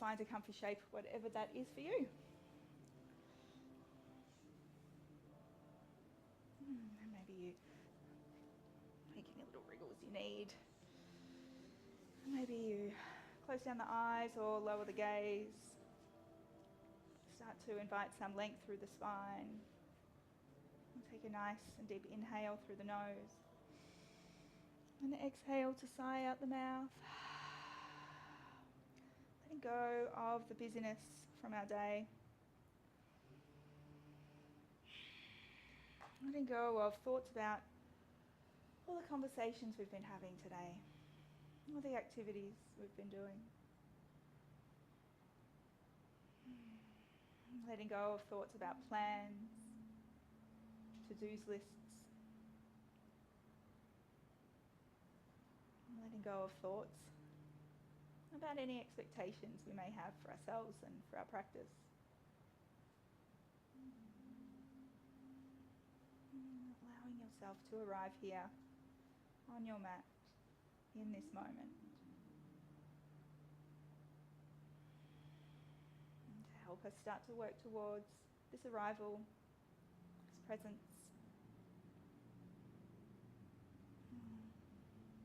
find a comfy shape, whatever that is for you. And maybe you make any little wriggles you need. Maybe you close down the eyes or lower the gaze. Start to invite some length through the spine. And take a nice and deep inhale through the nose. And exhale to sigh out the mouth. Letting go of the busyness from our day. Letting go of thoughts about all the conversations we've been having today, all the activities we've been doing. Letting go of thoughts about plans, to-dos lists. Letting go of thoughts about any expectations we may have for ourselves and for our practice. Allowing yourself to arrive here on your mat in this moment. And to help us start to work towards this arrival, this presence.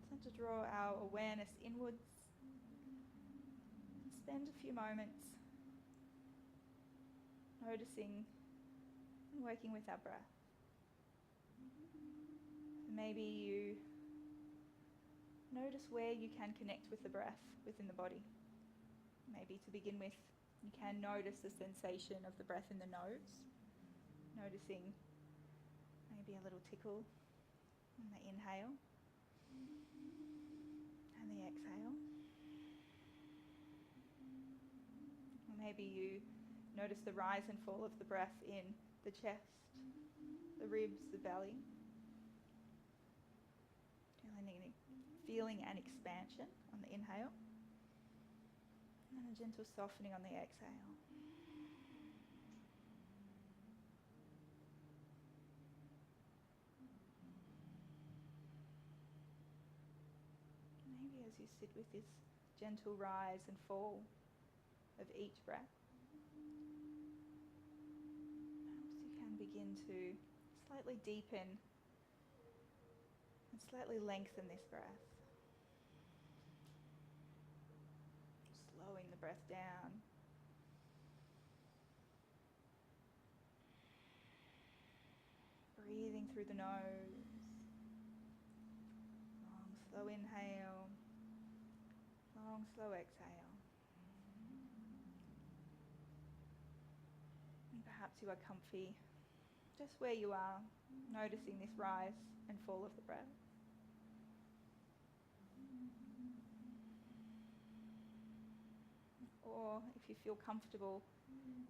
Start to draw our awareness inwards and spend a few moments noticing and working with our breath. Maybe you notice where you can connect with the breath within the body. Maybe to begin with, you can notice the sensation of the breath in the nose, noticing maybe a little tickle on the inhale and the exhale. Or maybe you notice the rise and fall of the breath in the chest, the ribs, the belly. Feeling an expansion on the inhale and a gentle softening on the exhale. Maybe as you sit with this gentle rise and fall of each breath, perhaps you can begin to slightly deepen and slightly lengthen this breath. Slowing the breath down. Breathing through the nose. Long, slow inhale. Long, slow exhale. And perhaps you are comfy just where you are, noticing this rise and fall of the breath. Or if you feel comfortable,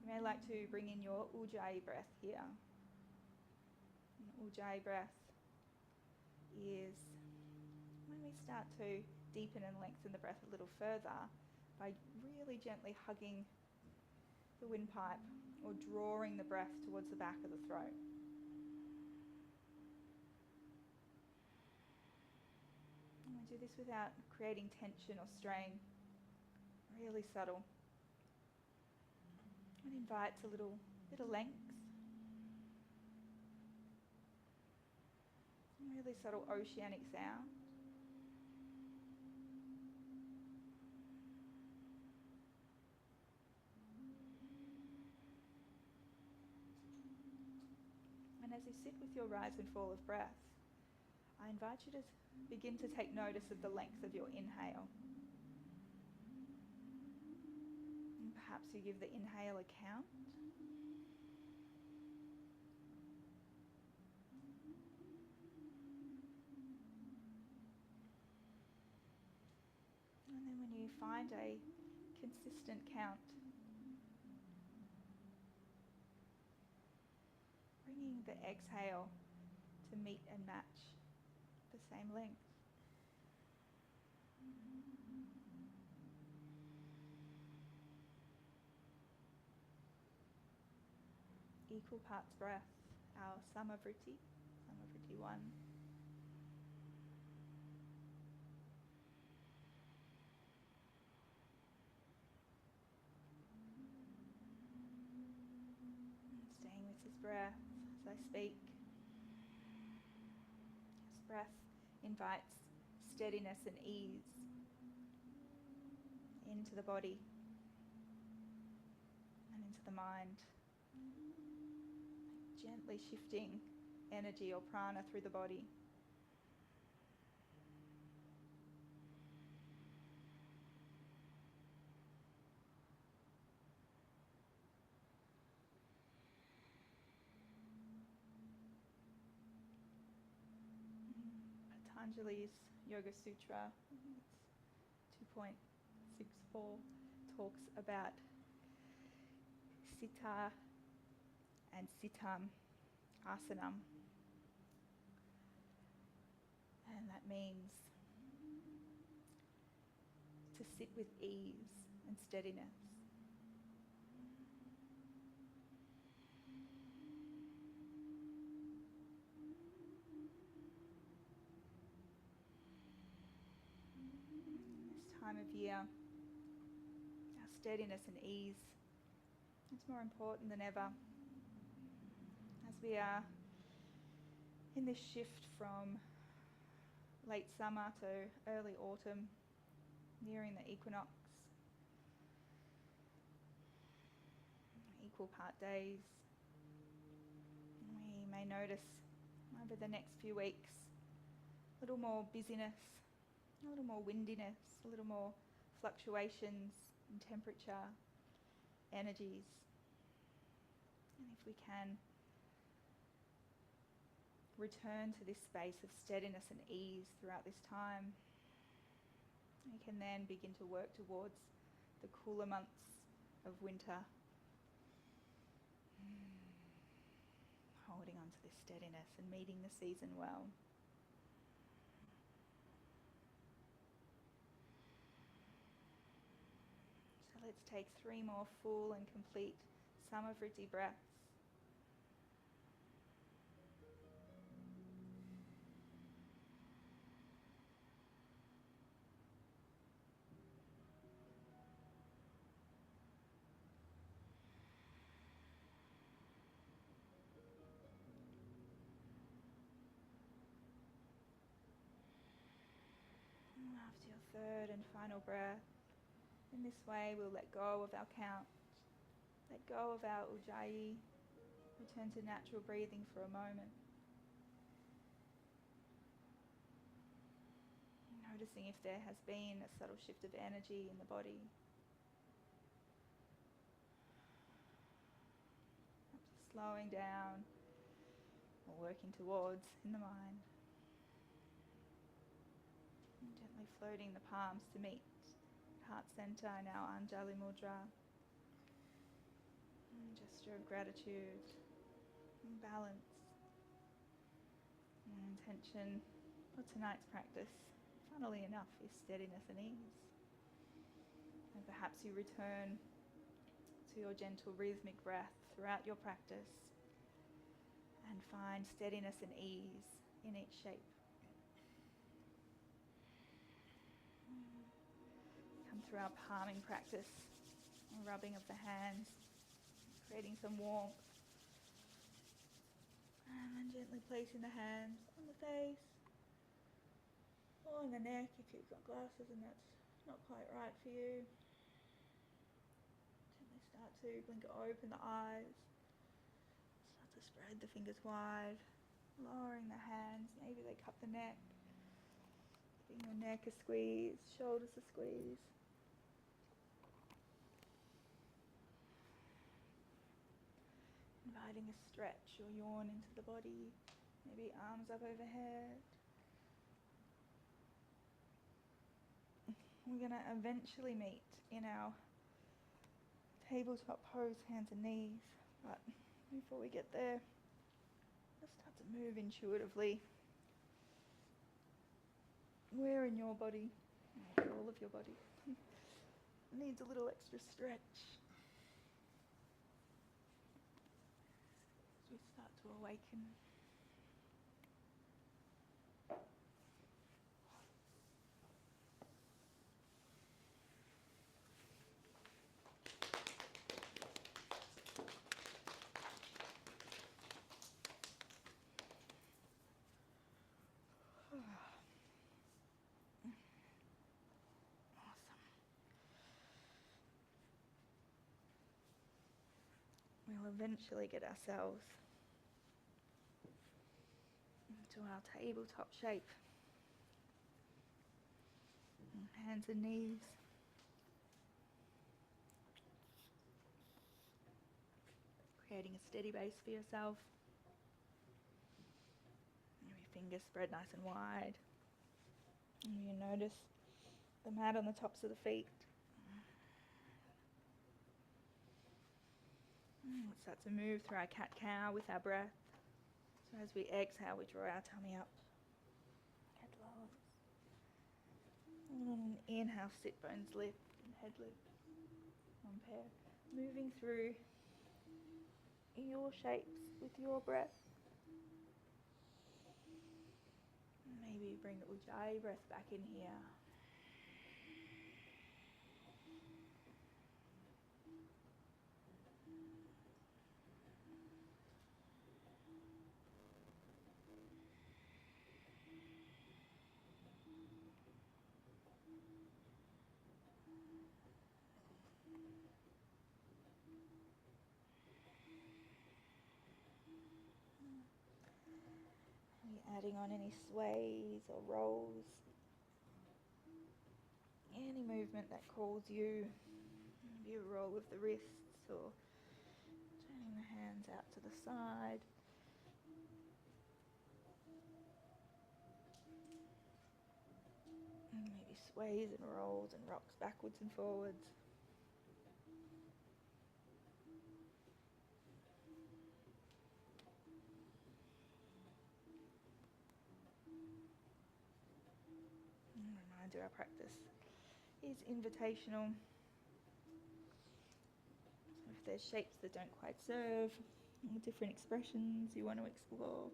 you may like to bring in your ujjayi breath here. And ujjayi breath is when we start to deepen and lengthen the breath a little further by really gently hugging the windpipe or drawing the breath towards the back of the throat. And we do this without creating tension or strain. Really subtle. It invites a little bit of length. Some really subtle oceanic sound. And as you sit with your rise and fall of breath, I invite you to begin to take notice of the length of your inhale. Perhaps you give the inhale a count. And then when you find a consistent count, bringing the exhale to meet and match the same length. Equal parts breath, our Samavriti 1. his breath as I speak. His breath invites steadiness and ease into the body and into the mind, gently shifting energy or prana through the body. Patanjali's Yoga Sutra 2.64 talks about sita and sitam asanam, and that means to sit with ease and steadiness. This time of year, our steadiness and ease is more important than ever, as we are in this shift from late summer to early autumn, nearing the equinox. Equal part days. We may notice over the next few weeks a little more busyness, a little more windiness, a little more fluctuations in temperature, energies. And if we can return to this space of steadiness and ease throughout this time, we can then begin to work towards the cooler months of winter, holding on to this steadiness and meeting the season well. So let's take 3 more full and complete Samavritti breaths. After your third and final breath, in this way we'll let go of our count, let go of our ujjayi, return to natural breathing for a moment. Noticing if there has been a subtle shift of energy in the body. Slowing down or working towards in the mind. And gently floating the palms to meet heart center in our Anjali Mudra. Gesture of gratitude and balance. And intention for tonight's practice, funnily enough, is steadiness and ease. And perhaps you return to your gentle rhythmic breath throughout your practice and find steadiness and ease in each shape. Come through our palming practice, rubbing of the hands, creating some warmth. And then gently placing the hands on the face or on the neck if you've got glasses and that's not quite right for you. Gently start to blink open the eyes. Start to spread the fingers wide, lowering the hands. Maybe they cup the neck. Giving your neck a squeeze, shoulders a squeeze. Inviting a stretch or yawn into the body, maybe arms up overhead. We're going to eventually meet in our tabletop pose, hands and knees, but before we get there, just start to move intuitively. Where in your body, maybe all of your body, needs a little extra stretch. As we start to awaken. eventually get ourselves into our tabletop shape. Hands and knees. Creating a steady base for yourself. Your fingers spread nice and wide. And you notice the mat on the tops of the feet. Let's start to move through our cat-cow with our breath. So as we exhale, we draw our tummy up. Head lowers. And on an inhale, sit bones lift and head lift. One pair. Moving through your shapes with your breath. Maybe bring the Ujjayi breath back in here. Adding on any sways or rolls. Any movement that calls you. Maybe a roll with the wrists or turning the hands out to the side. And maybe sways and rolls and rocks backwards and forwards. Reminder, our practice is invitational. So if there's shapes that don't quite serve, or different expressions you want to explore,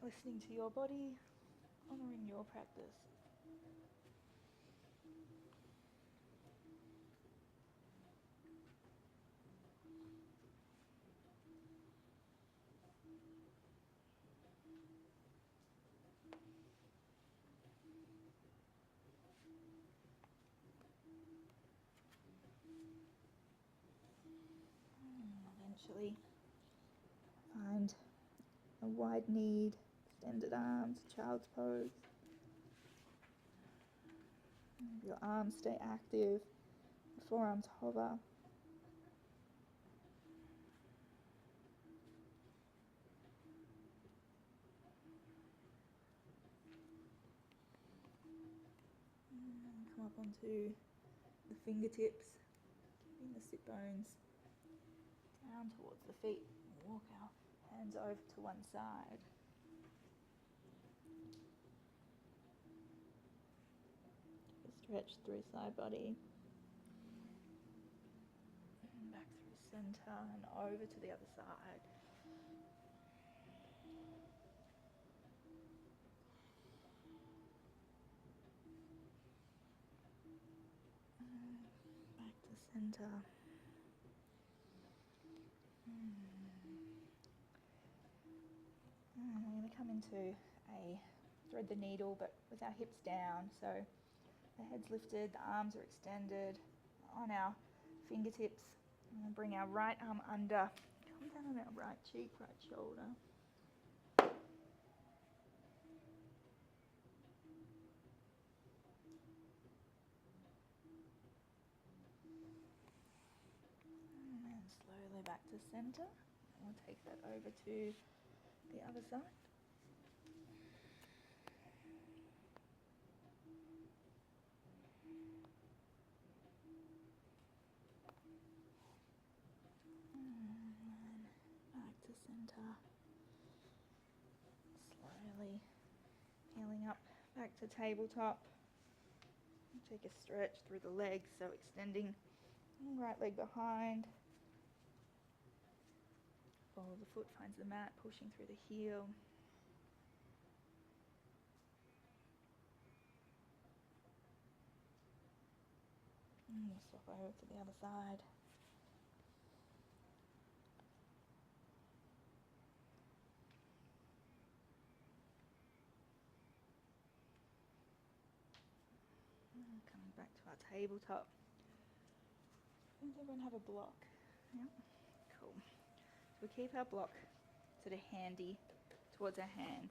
listening to your body, honouring your practice. Eventually find a wide kneed, extended arms, child's pose. Your arms stay active, the forearms hover. And come up onto the fingertips, keeping the sit bones down towards the feet. Walk our hands over to one side. Stretch through side body. And back through center and over to the other side. Back to center. And we're going to come into a thread the needle, but with our hips down. So the head's lifted, the arms are extended on our fingertips. And bring our right arm under. Come down on our right cheek, right shoulder. And then slowly back to center. We'll take that over to the other side. And back to center. Slowly peeling up back to tabletop. Take a stretch through the legs, so extending right leg behind. Ball of the foot finds the mat, pushing through the heel. And we'll swap over to the other side. And coming back to our tabletop. Does everyone have a block? Yep. Cool. So we keep our block sort of handy towards our hands.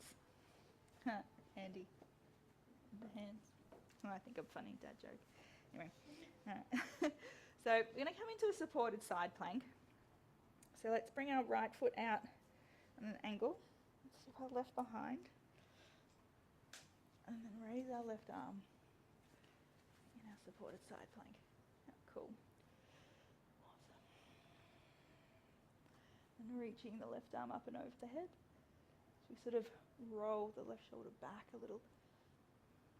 Handy. The hands. Oh, I think I'm funny, dad joke. Anyway. So we're going to come into a supported side plank. So let's bring our right foot out on an angle. Let's step our left behind. And then raise our left arm in our supported side plank. Oh, cool. Awesome. And reaching the left arm up and over the head. So we sort of roll the left shoulder back a little.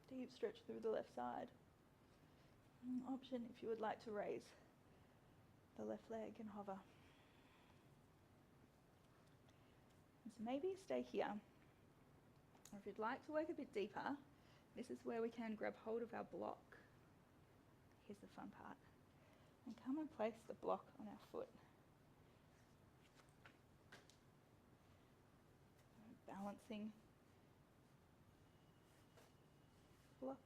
Deep stretch through the left side. Option if you would like to raise the left leg and hover. And so maybe stay here. Or if you'd like to work a bit deeper, this is where we can grab hold of our block. Here's the fun part. And come and place the block on our foot. Balancing block.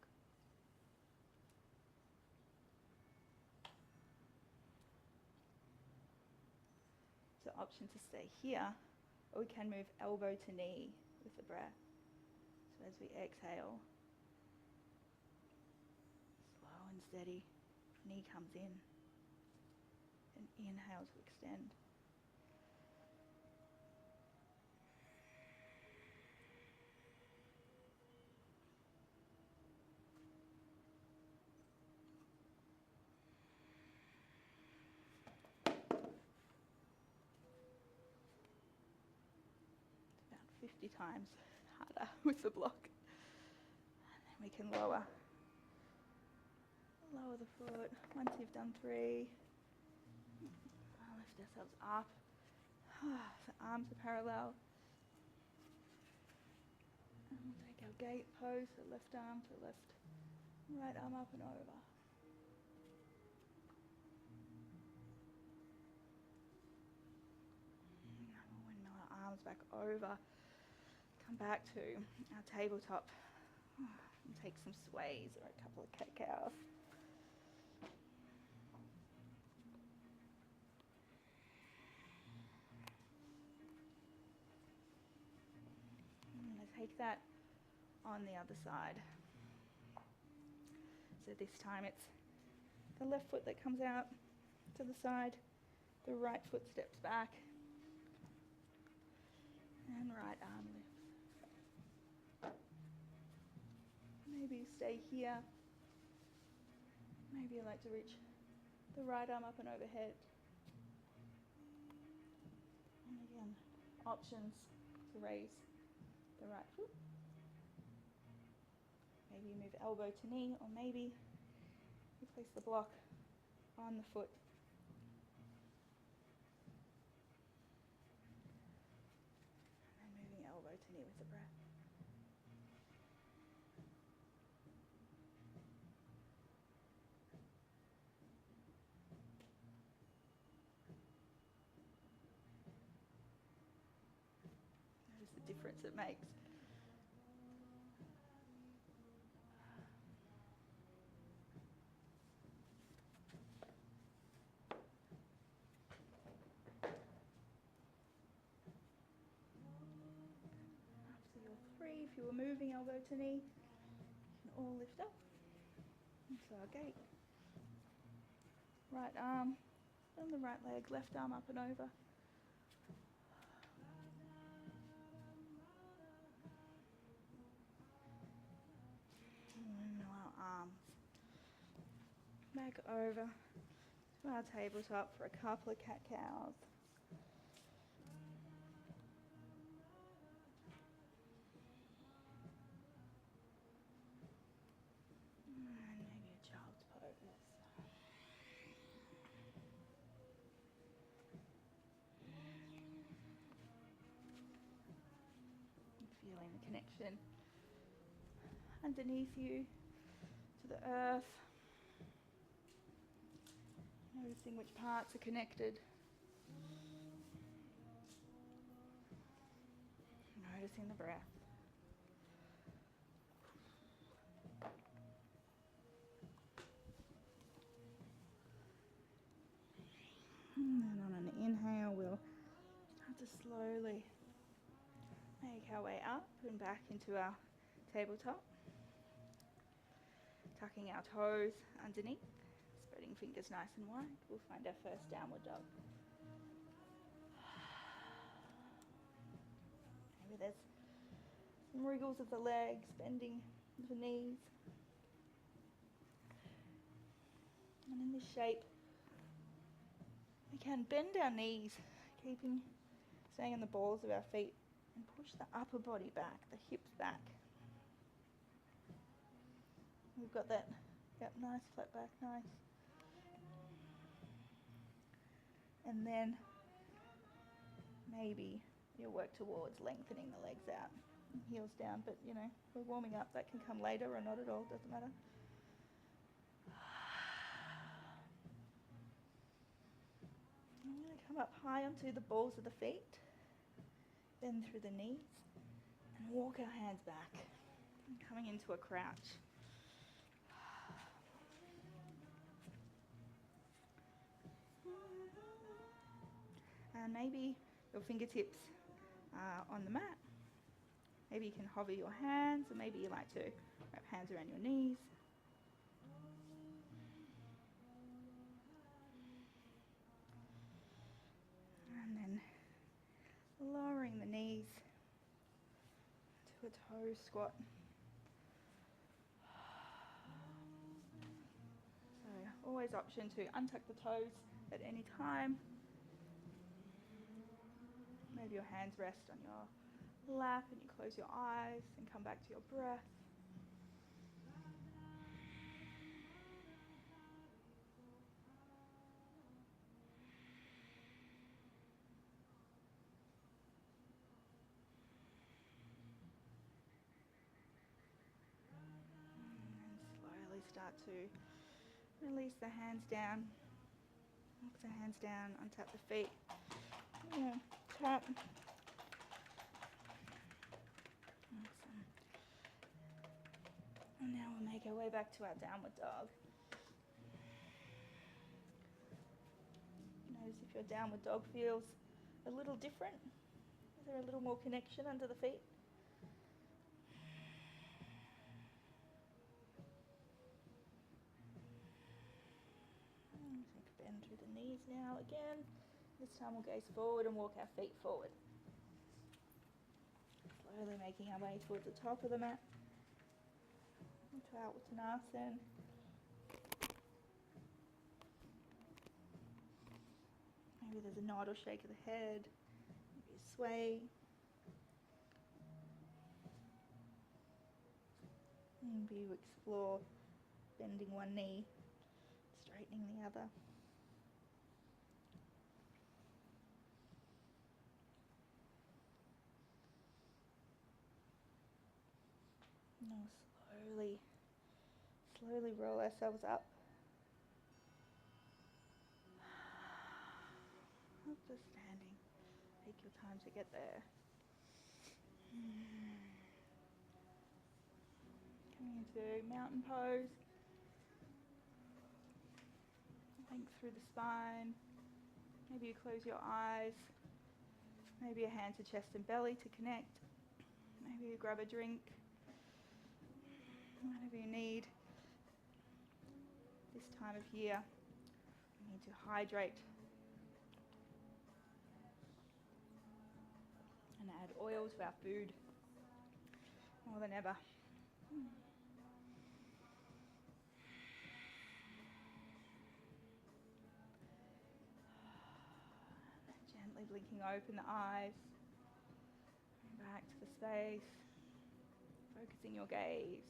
So option to stay here, or we can move elbow to knee with the breath. So as we exhale, slow and steady, knee comes in, and inhale to extend. About 50 times harder with the block. And then we can lower the foot. Once you've done 3, lift ourselves up. The arms are parallel. And we'll take our gate pose, so left arm to left, right arm up and over. And we'll windmill our arms back over. Come back to our tabletop and take some sways or a couple of cat-cows. I'm going to take that on the other side. So this time it's the left foot that comes out to the side, the right foot steps back, and right arm lifts. Maybe you stay here. Maybe you like to reach the right arm up and overhead. And again, options to raise the right foot. Maybe you move elbow to knee, or maybe you place the block on the foot. And then moving elbow to knee with the breath. Notice the difference it makes. After your 3, if you were moving elbow to knee, you can all lift up. And so our gate. Right arm and the right leg, left arm up and over. And our arms back over to our tabletop for a couple of cat-cows. And maybe a child's pose. Feeling the connection underneath you to the earth. Noticing which parts are connected. Noticing the breath. to slowly make our way up and back into our tabletop. Tucking our toes underneath, spreading fingers nice and wide. We'll find our first downward dog. Maybe there's some wriggles of the legs, bending the knees. And in this shape, we can bend our knees, staying on the balls of our feet, and push the upper body back, the hips back. We've got that, nice flat back, nice. And then maybe you'll work towards lengthening the legs out, heels down, but we're warming up. That can come later or not at all, doesn't matter. I'm going to come up high onto the balls of the feet, bend through the knees, and walk our hands back, coming into a crouch. And maybe your fingertips are on the mat. Maybe you can hover your hands, or maybe you like to wrap hands around your knees. And then lowering the knees to a toe squat. So always option to untuck the toes at any time. Maybe your hands rest on your lap and you close your eyes and come back to your breath. And slowly start to release the hands down. Walk the hands down, untap the feet. Tap. Awesome. And now we'll make our way back to our downward dog. Notice if your downward dog feels a little different. Is there a little more connection under the feet? Bend through the knees now again. This time we'll gaze forward and walk our feet forward. Slowly making our way towards the top of the mat. Into our Uttanasana. Maybe there's a nod or shake of the head. Maybe a sway. Maybe you explore bending one knee, straightening the other. Now slowly roll ourselves up. Up to standing. Take your time to get there. Coming into mountain pose. Length through the spine. Maybe you close your eyes. Maybe a hand to chest and belly to connect. Maybe you grab a drink. Whatever you need. This time of year, we need to hydrate and add oil to our food more than ever. Gently blinking open the eyes, back to the space, focusing your gaze.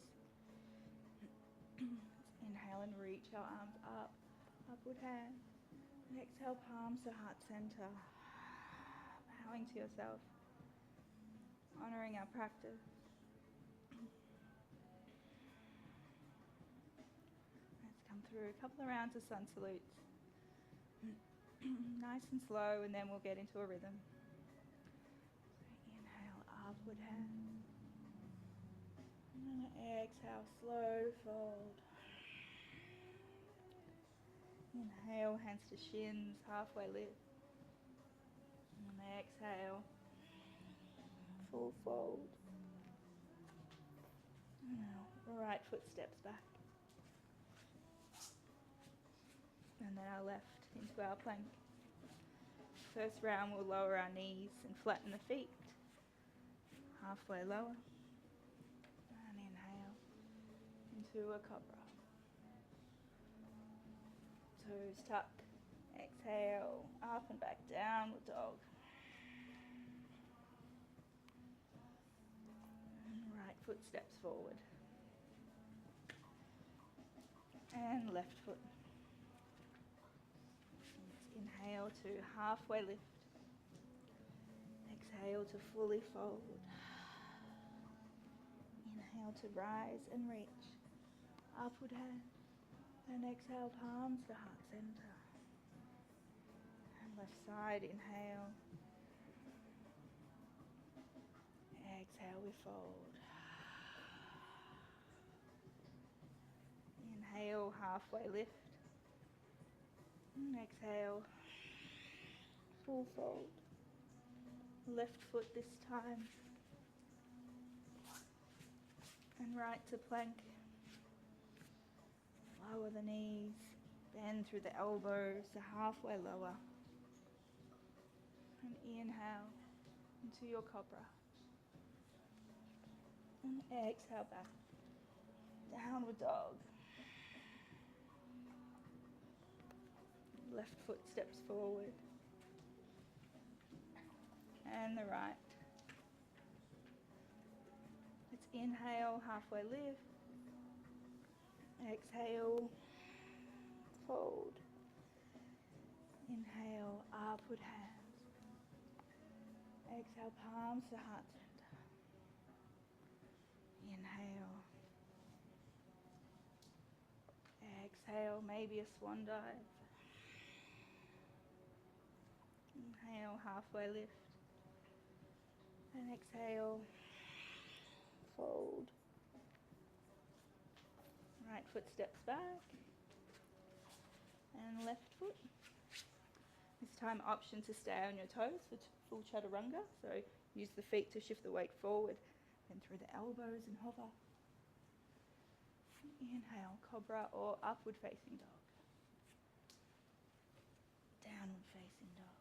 Inhale and reach our arms up, upward hand. And exhale, palms to heart center. Bowing to yourself, honoring our practice. Let's come through a couple of rounds of sun salutes. Nice and slow, and then we'll get into a rhythm. So inhale, upward hand. And exhale, slow fold. Inhale, hands to shins, halfway lift. And Exhale. Full fold. Now, right foot steps back. And then our left into our plank. First round, we'll lower our knees and flatten the feet. Halfway lower. And inhale into a cobra. Toes tuck. Exhale, up and back, downward dog. And right foot steps forward. And left foot. Let's inhale to halfway lift. Exhale to fully fold. Inhale to rise and reach. Upward hand. And exhale, palms to heart center. And left side, inhale. Exhale, we fold. Inhale, halfway lift. And exhale, full fold. Left foot this time. And right to plank. Lower the knees, bend through the elbows to halfway lower. And inhale into your cobra. And exhale back. Downward dog. Left foot steps forward. And the right. Let's inhale, halfway lift. Exhale, fold. Inhale, upward hands. Exhale, palms to heart center. Inhale. Exhale, maybe a swan dive. Inhale, halfway lift. And exhale, fold. Right foot steps back. And left foot. This time option to stay on your toes for full chaturanga. So use the feet to shift the weight forward and through the elbows and hover. Inhale, cobra or upward facing dog. Downward facing dog.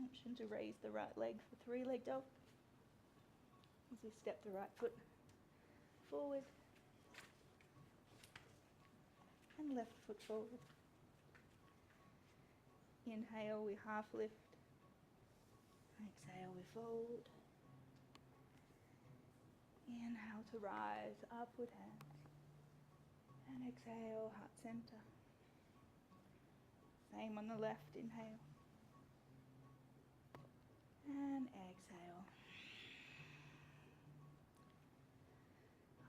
Option to raise the right leg for three-leg dog. As we step the right foot forward. And left foot forward. Inhale, we half lift. Exhale, we fold. Inhale to rise, upward hands. And exhale, heart center. Same on the left, inhale. And exhale.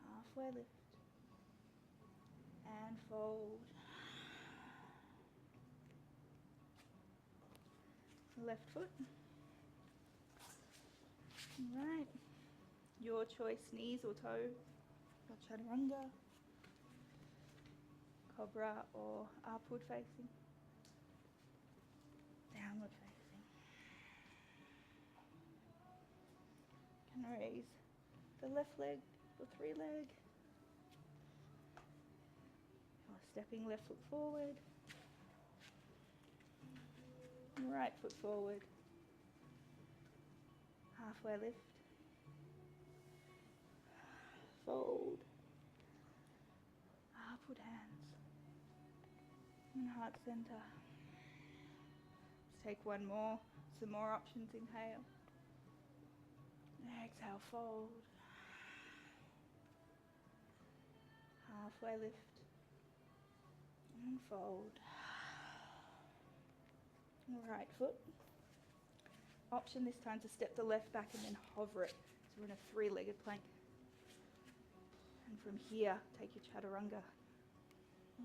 Halfway lift. And fold. Left foot. Right. Your choice, knees or toes. Your chaturanga. Cobra or upward facing. Downward facing. Can raise the left leg or three leg. Or stepping left foot forward. Right foot forward. Halfway lift. Fold. Upward hands. And heart center. Let's take one more. Some more options. Inhale. Exhale, fold. Halfway lift. And fold. Right foot. Option this time to step the left back and then hover it. So we're in a three-legged plank. And from here, take your chaturanga.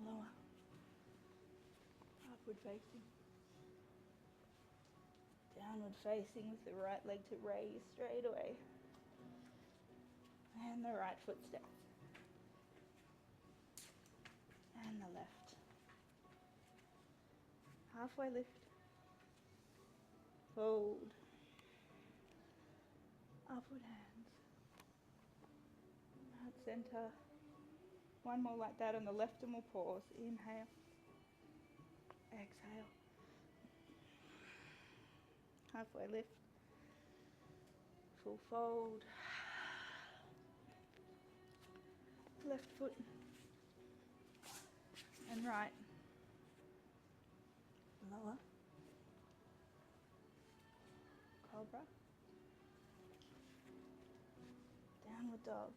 Lower. Upward facing. Downward facing with the right leg to raise straight away. And the right foot steps. And the left. Halfway lift. Fold. Upward hands. Heart center. One more like that on the left and we'll pause. Inhale. Exhale. Halfway lift. Full fold. Left foot and right. Lower. Cobra. Downward dog.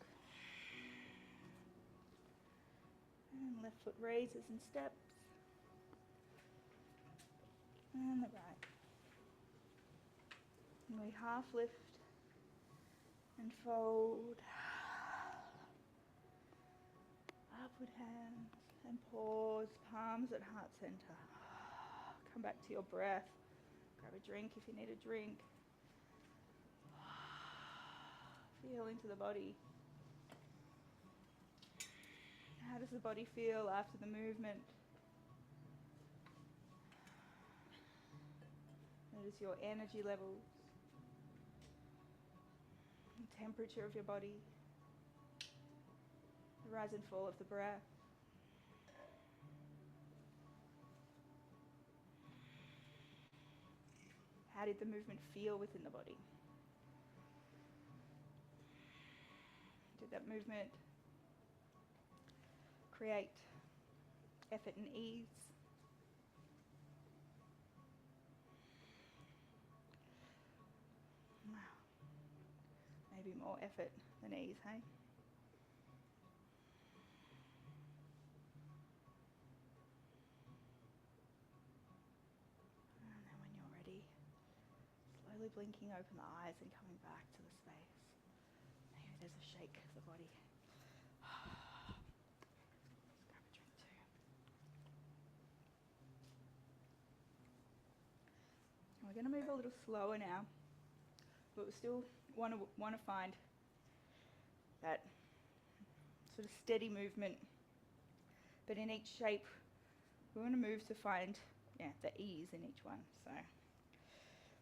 And left foot raises and steps. And the right. And we half lift and fold. Upward hands and pause. Palms at heart center. Come back to your breath. Grab a drink if you need a drink. Feel into the body. How does the body feel after the movement? Notice your energy levels, the temperature of your body, the rise and fall of the breath. How did the movement feel within the body? Did that movement create effort and ease? Wow. Maybe more effort than ease, hey? And then when you're ready, slowly blinking open the eyes and coming back to the space. Maybe there's a shake of the body. Let's grab a drink too. We're going to move a little slower now, but we still want to find that sort of steady movement. But in each shape, we want to move to find the ease in each one. So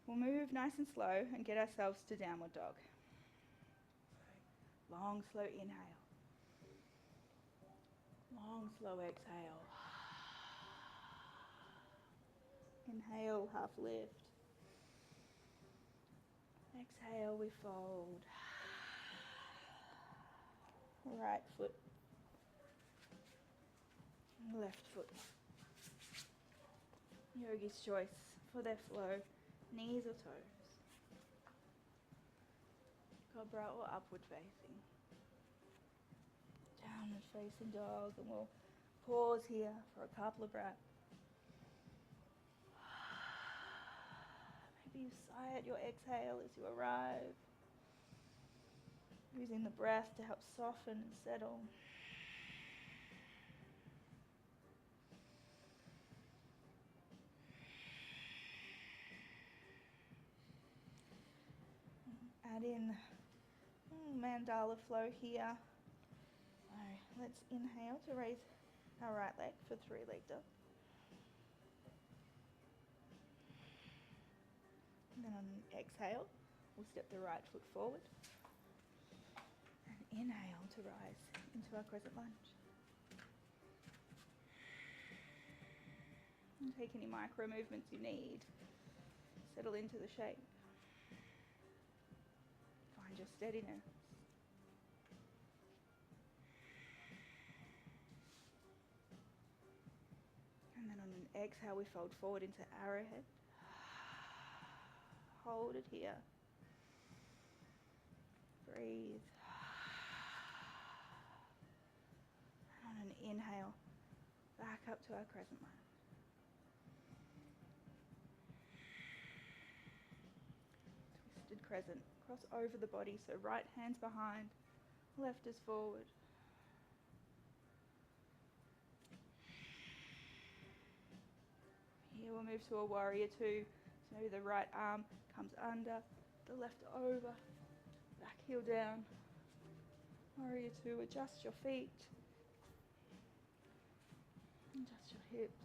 we'll move nice and slow and get ourselves to downward dog. Long, slow inhale. Long, slow exhale. Inhale, half lift. Exhale, we fold. Right foot. Left foot. Yogi's choice for their flow. Knees or toes. Cobra or upward facing. Downward facing dog, and we'll pause here for a couple of breaths. Maybe you sigh at your exhale as you arrive, using the breath to help soften and settle. Add in mandala flow here. So let's inhale to raise our right leg for 3-leg dog. And then on an exhale, we'll step the right foot forward. And inhale to rise into our crescent lunge. And take any micro movements you need. Settle into the shape. Find your steadiness. And then on an exhale, we fold forward into arrowhead. Hold it here. Breathe. And on an inhale, back up to our crescent lunge. Twisted crescent. Cross over the body, so right hand's behind, left is forward. Here we'll move to a warrior two. So maybe the right arm comes under, the left over, back heel down. Warrior two, adjust your feet, adjust your hips,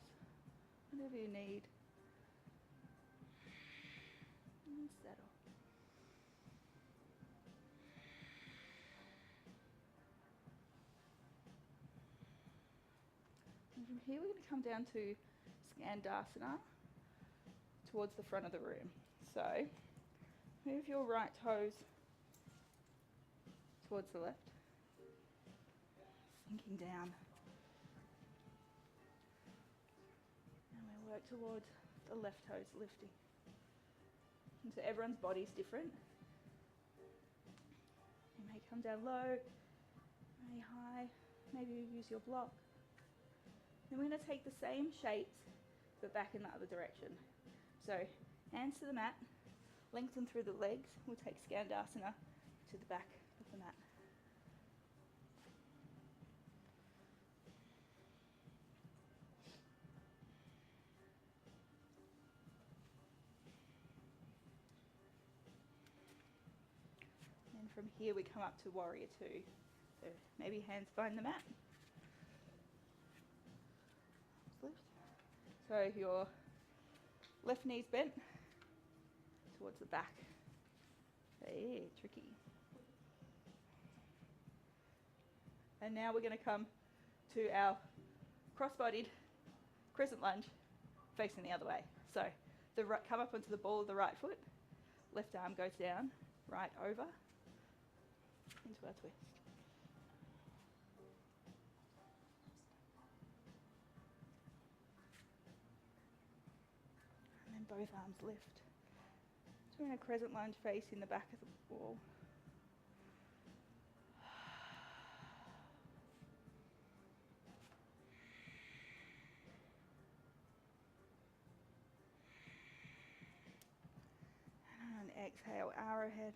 whatever you need. and settle. And from here we're going to come down to Skandasana towards the front of the room. So move your right toes towards the left, sinking down. And we work towards the left toes lifting. And so everyone's body's different. You may come down low, maybe high, maybe you use your block. Then we're going to take the same shapes but back in the other direction. So hands to the mat, lengthen through the legs. We'll take Skandasana to the back of the mat. And from here we come up to Warrior Two. So maybe hands find the mat. Lift. So your left knee's bent towards the back. Hey, tricky. And now we're going to come to our cross-bodied crescent lunge facing the other way. So come up onto the ball of the right foot, left arm goes down, right over, into our twist. And then both arms lift. Doing a crescent lunge facing the back of the wall. And exhale, arrowhead.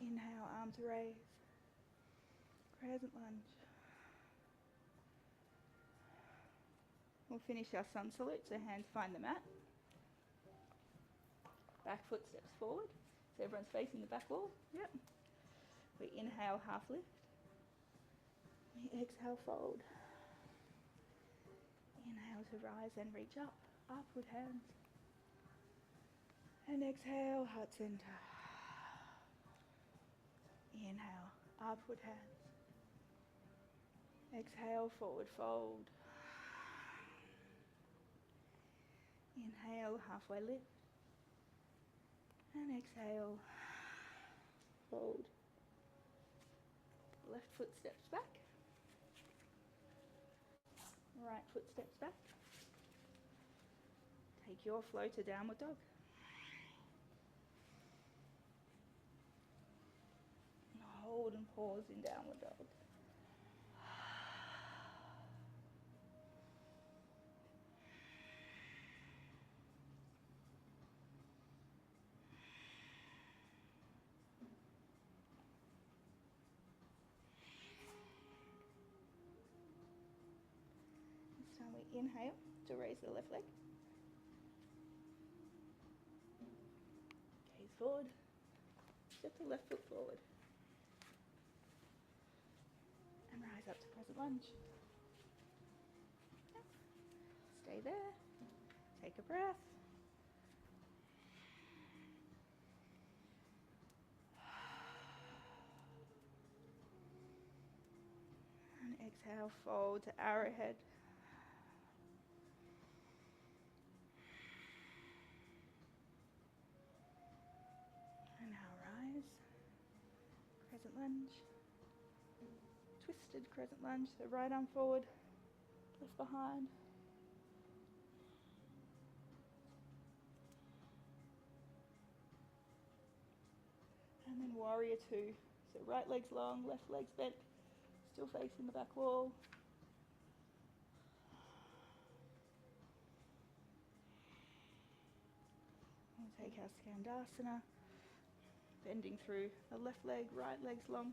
And inhale, arms raise. Crescent lunge. We'll finish our sun salute, so hands find the mat. Back foot steps forward, so everyone's facing the back wall. Yep. We inhale, half lift. We exhale, fold. Inhale to rise and reach up, upward hands. And exhale, heart center. Inhale, upward hands. Exhale, forward fold. Inhale, halfway lift. And exhale, fold. Left foot steps back. Right foot steps back. Take your flow to downward dog. And hold and pause in downward dog. This time we inhale to raise the left leg. Gaze forward. Step the left foot forward. And rise up to crescent lunge. Yep. Stay there. Take a breath. And exhale, fold to arrowhead. And now rise. Crescent lunge. Twisted crescent lunge, so right arm forward, left behind. And then warrior two. So right leg's long, left leg's bent, still facing the back wall. We'll take our Skandasana, bending through the left leg, right leg's long.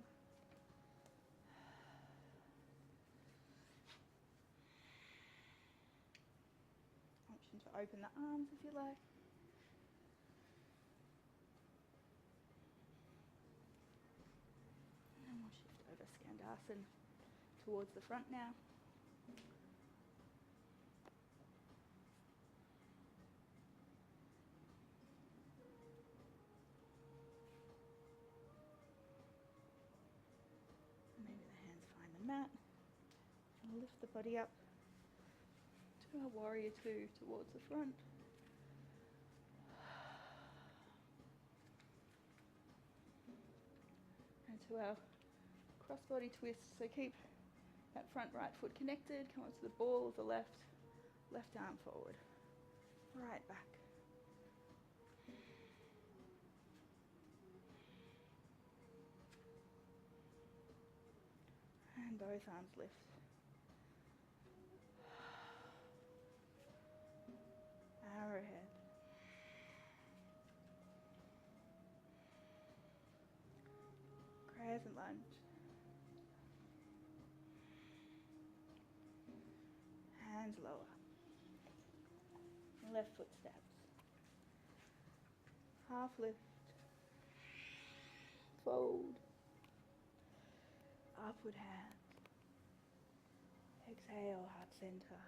Option to open the arms if you like. And we'll shift over Skandasana towards the front now. Maybe the hands find the mat. And lift the body up to our warrior two towards the front. And to our cross body twist. So keep that front right foot connected. Come up to the ball of the left arm forward. Right back. And both arms lift. Arrowhead. Crescent lunge. Hands lower. Left foot steps. Half lift. Fold. Upward hand. Exhale, heart center.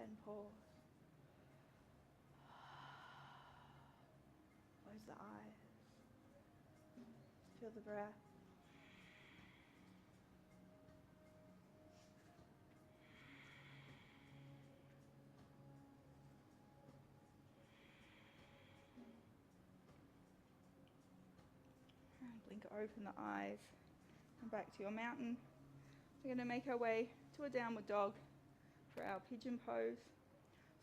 And pause. Close the eyes. Feel the breath. And blink open the eyes and back to your mountain. We're going to make our way to a downward dog for our pigeon pose.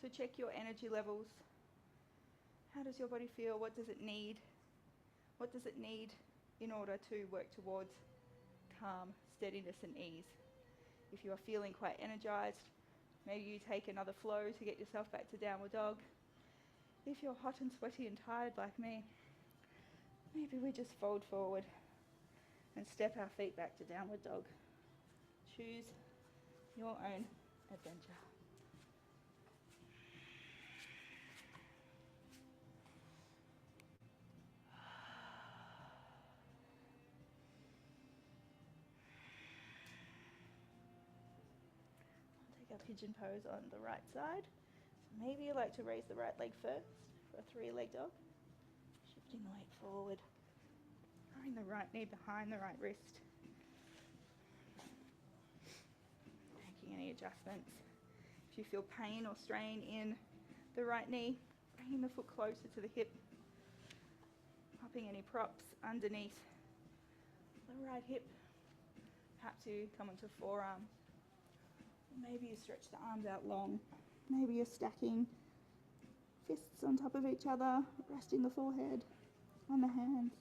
So check your energy levels. How does your body feel? What does it need? What does it need in order to work towards calm, steadiness and ease? If you are feeling quite energized, maybe you take another flow to get yourself back to downward dog. If you're hot and sweaty and tired like me, maybe we just fold forward and step our feet back to downward dog. Choose your own adventure. Our pigeon pose on the right side. So maybe you like to raise the right leg first for a three-leg dog. Shifting the weight forward. Throwing the right knee behind the right wrist. Making any adjustments. If you feel pain or strain in the right knee, bringing the foot closer to the hip. Popping any props underneath the right hip. Perhaps you come onto forearm. Maybe you stretch the arms out long. Maybe you're stacking fists on top of each other, resting the forehead on the hands.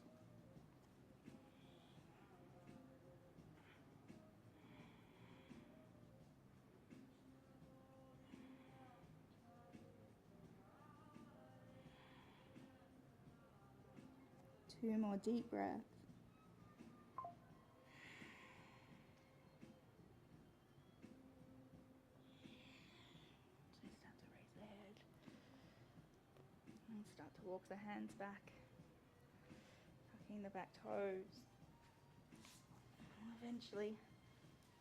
Two more deep breaths. Start to walk the hands back, tucking the back toes. We'll eventually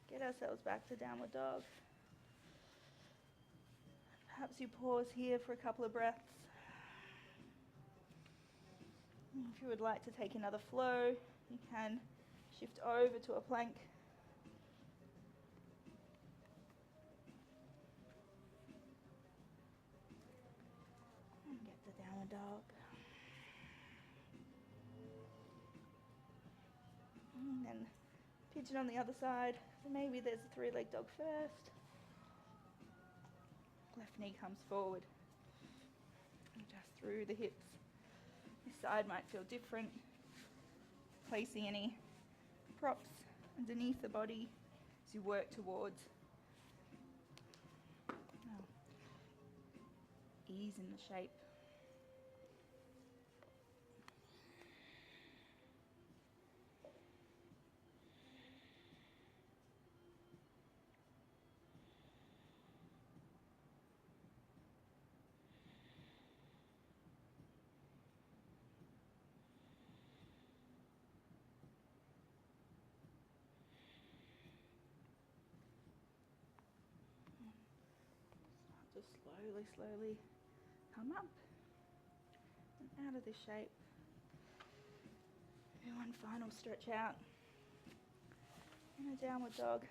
get ourselves back to downward dog. Perhaps you pause here for a couple of breaths. If you would like to take another flow, you can shift over to a plank. Downward dog. And then pigeon on the other side. So maybe there's a three-leg dog first. Left knee comes forward. Just through the hips. This side might feel different. Placing any props underneath the body as you work towards ease in the shape. to slowly come up and out of this shape. Do one final stretch out in a downward dog.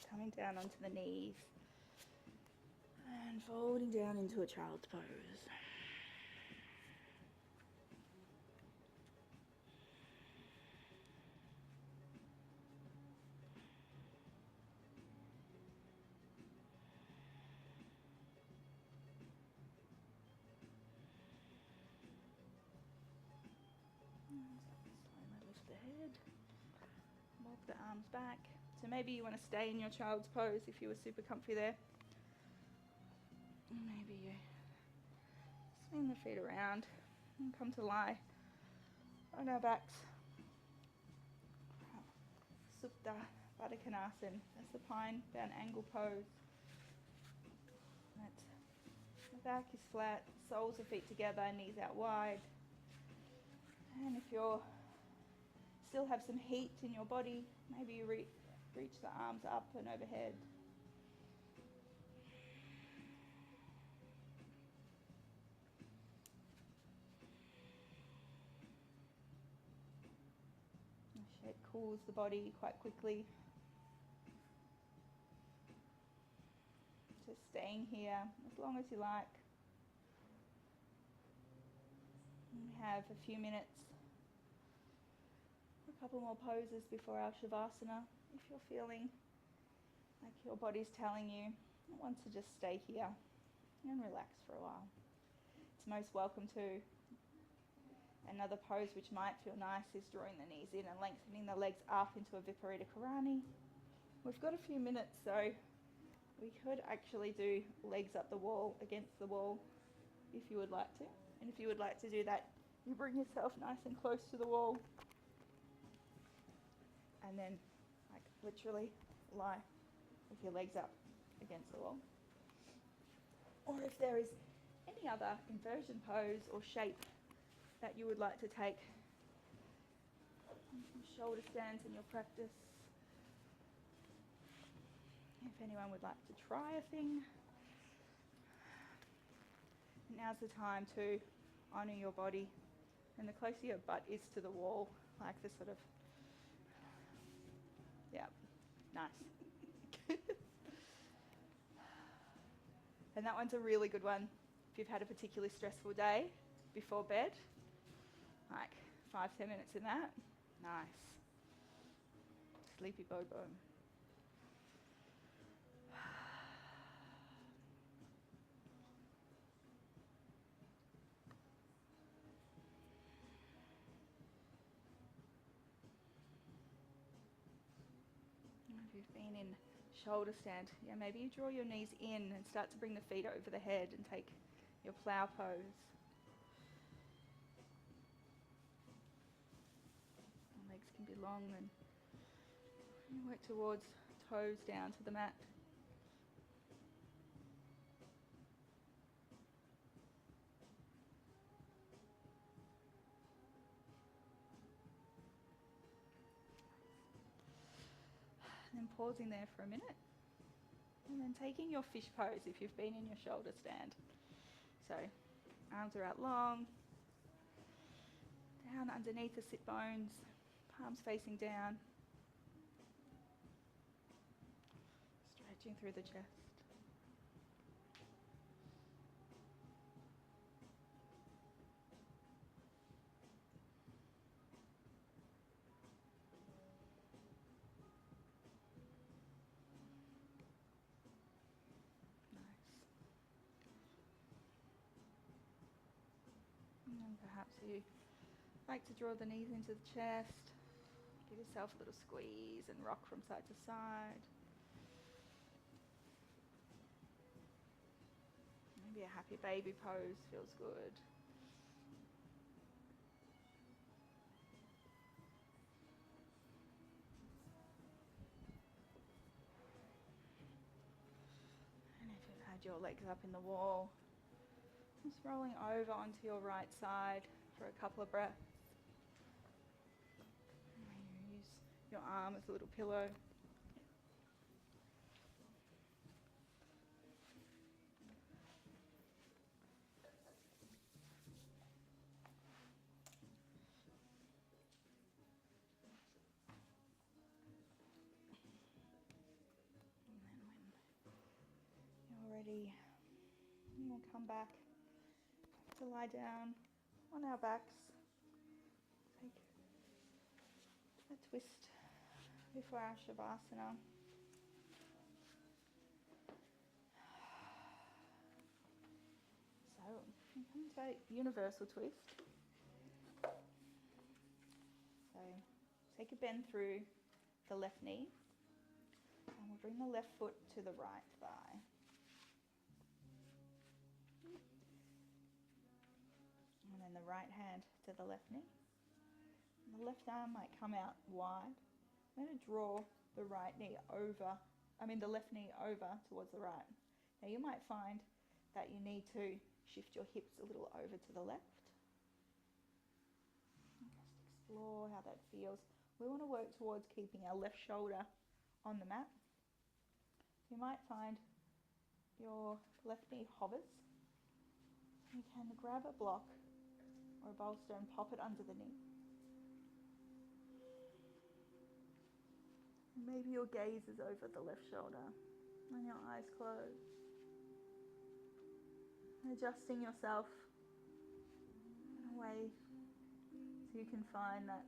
Coming down onto the knees and folding down into a child's pose. Slowly lift the head, walk the arms back. So maybe you want to stay in your child's pose if you were super comfy there. Maybe you swing the feet around and come to lie on our backs. Supta Baddha Konasana. That's the pine bound angle pose. The back is flat, soles of feet together, knees out wide. And if you still have some heat in your body, maybe you reach the arms up and overhead. The shape cools the body quite quickly. Just staying here as long as you like. And we have a few minutes, a couple more poses before our Shavasana. If you're feeling like your body's telling you it wants to just stay here and relax for a while. It's most welcome to. Another pose which might feel nice is drawing the knees in and lengthening the legs up into a Viparita Karani. We've got a few minutes, so we could actually do legs up the wall, against the wall, if you would like to. And if you would like to do that, you bring yourself nice and close to the wall. And then, like, literally lie with your legs up against the wall. Or if there is any other inversion pose or shape that you would like to take, shoulder stands in your practice. If anyone would like to try a thing, now's the time to honour your body. And the closer your butt is to the wall, like this sort of, yeah, nice. And that one's a really good one if you've had a particularly stressful day before bed. Like 5-10 minutes in that. Nice. Sleepy Bobo. If you've been in shoulder stand, yeah, maybe you draw your knees in and start to bring the feet over the head and take your plough pose. The legs can be long and you work towards toes down to the mat. And then pausing there for a minute. And then taking your fish pose if you've been in your shoulder stand. So arms are out long, down underneath the sit bones, palms facing down, stretching through the chest. And perhaps you like to draw the knees into the chest, give yourself a little squeeze and rock from side to side. Maybe a happy baby pose feels good. And if you've had your legs up in the wall, just rolling over onto your right side for a couple of breaths. And you use your arm as a little pillow. ready, and we'll come back to lie down on our backs. Take a twist before our Shavasana. So I'm going to take universal twist. So take a bend through the left knee, and we'll bring the left foot to the right thigh. And then the right hand to the left knee. And the left arm might come out wide. I'm going to draw the left knee over towards the right. Now you might find that you need to shift your hips a little over to the left. Just explore how that feels. We want to work towards keeping our left shoulder on the mat. You might find your left knee hovers. You can grab a block or a bolster and pop it under the knee. Maybe your gaze is over the left shoulder and your eyes closed. Adjusting yourself in a way so you can find that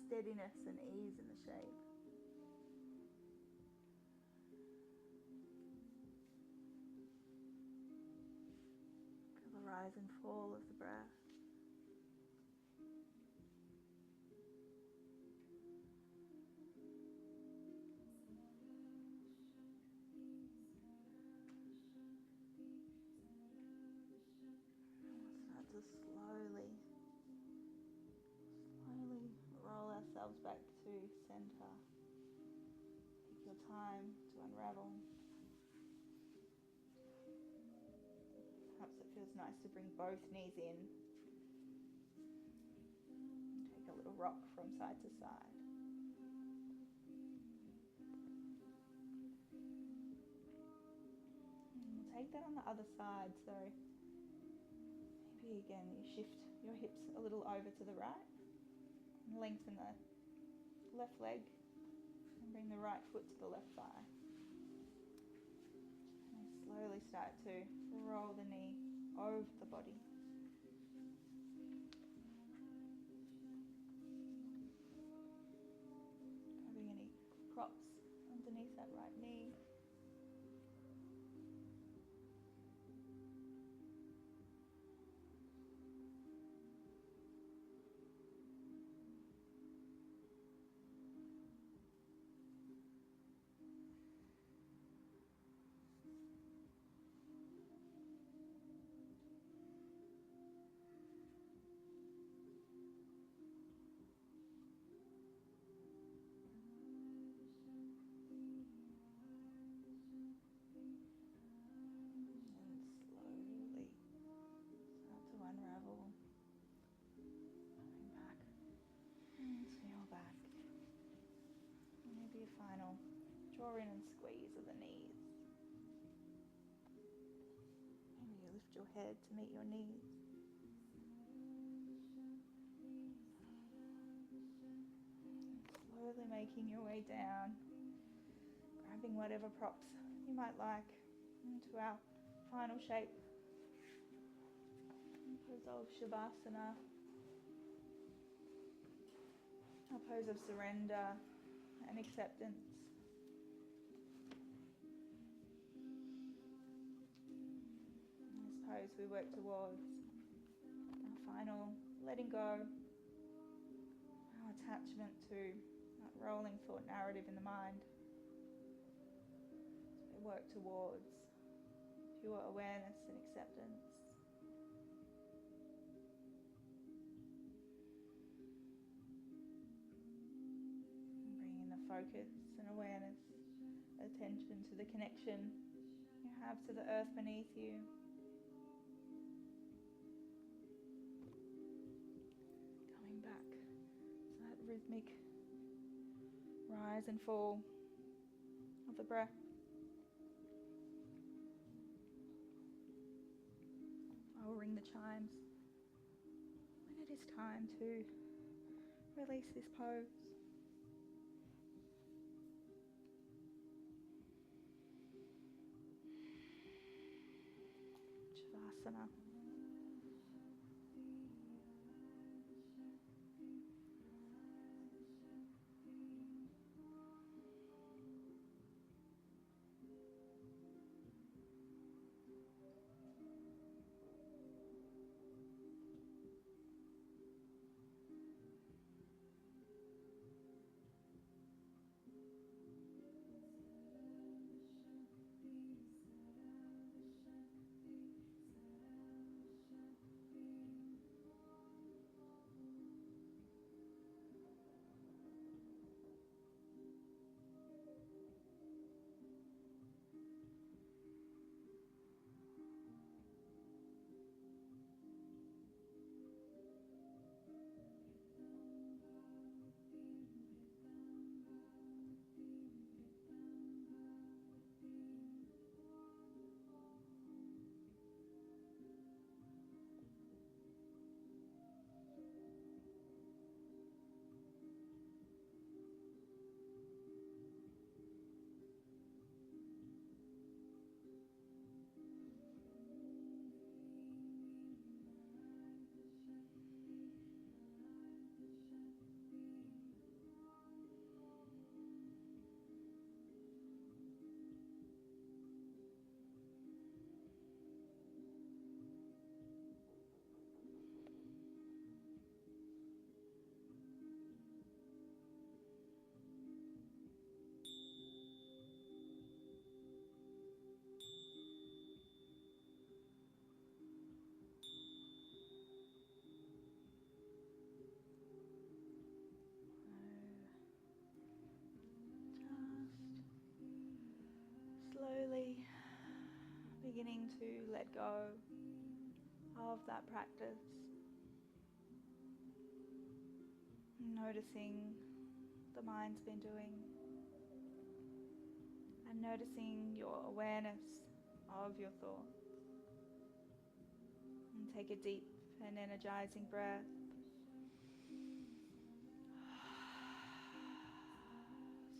steadiness and ease in the shape. Feel the rise and fall of the breath. Slowly roll ourselves back to center. Take your time to unravel. Perhaps it feels nice to bring both knees in. Take a little rock from side to side. And we'll take that on the other side. So maybe again you shift your hips a little over to the right and lengthen the left leg and bring the right foot to the left thigh. And slowly start to roll the knee over the body. Grabbing any props underneath that right knee. Final draw in and squeeze of the knees. Maybe you lift your head to meet your knees. Slowly making your way down, grabbing whatever props you might like into our final shape. Pose of Shavasana, our pose of surrender and acceptance. In this pose we work towards our final letting go, our attachment to that rolling thought narrative in the mind. So we work towards pure awareness and acceptance. Focus and awareness, attention to the connection you have to the earth beneath you. Coming back to that rhythmic rise and fall of the breath. I will ring the chimes when it is time to release this pose. asana. Slowly beginning to let go of that practice, noticing the mind's been doing, and noticing your awareness of your thoughts. And take a deep and energizing breath.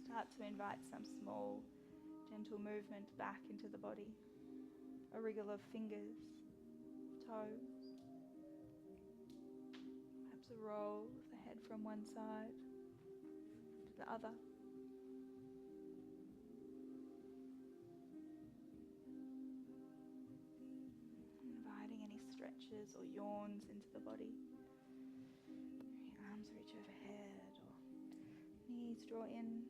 Start to invite some small, gentle movement back into the body. A wriggle of fingers, toes. Perhaps a roll of the head from one side to the other. Inviting any stretches or yawns into the body. Your arms reach overhead or knees draw in.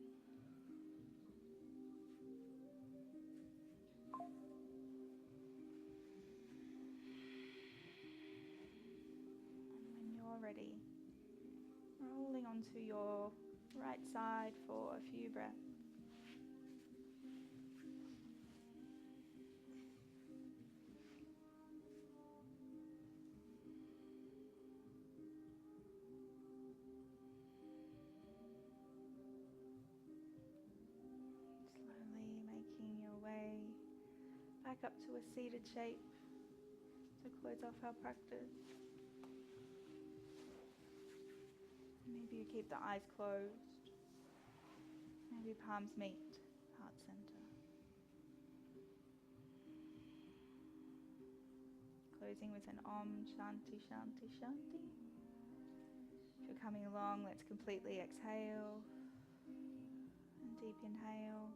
Ready, rolling onto your right side for a few breaths. Slowly making your way back up to a seated shape to close off our practice. Maybe you keep the eyes closed. Maybe palms meet, heart center. Closing with an Om Shanti Shanti Shanti. If you're coming along, let's completely exhale and deep inhale.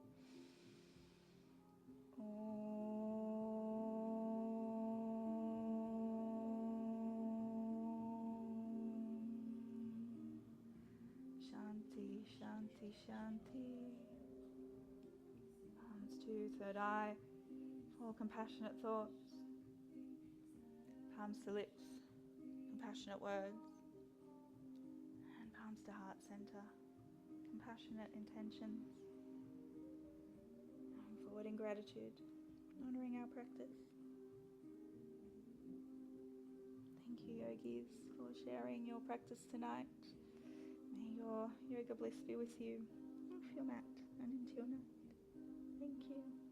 Shanti, Shanti, Shanti. Palms to third eye for compassionate thoughts. Palms to lips, compassionate words. And palms to heart center, compassionate intentions. And forward in gratitude, honoring our practice. Thank you, yogis, for sharing your practice tonight. May your yoga bliss be with you off your mat and into your night. Thank you.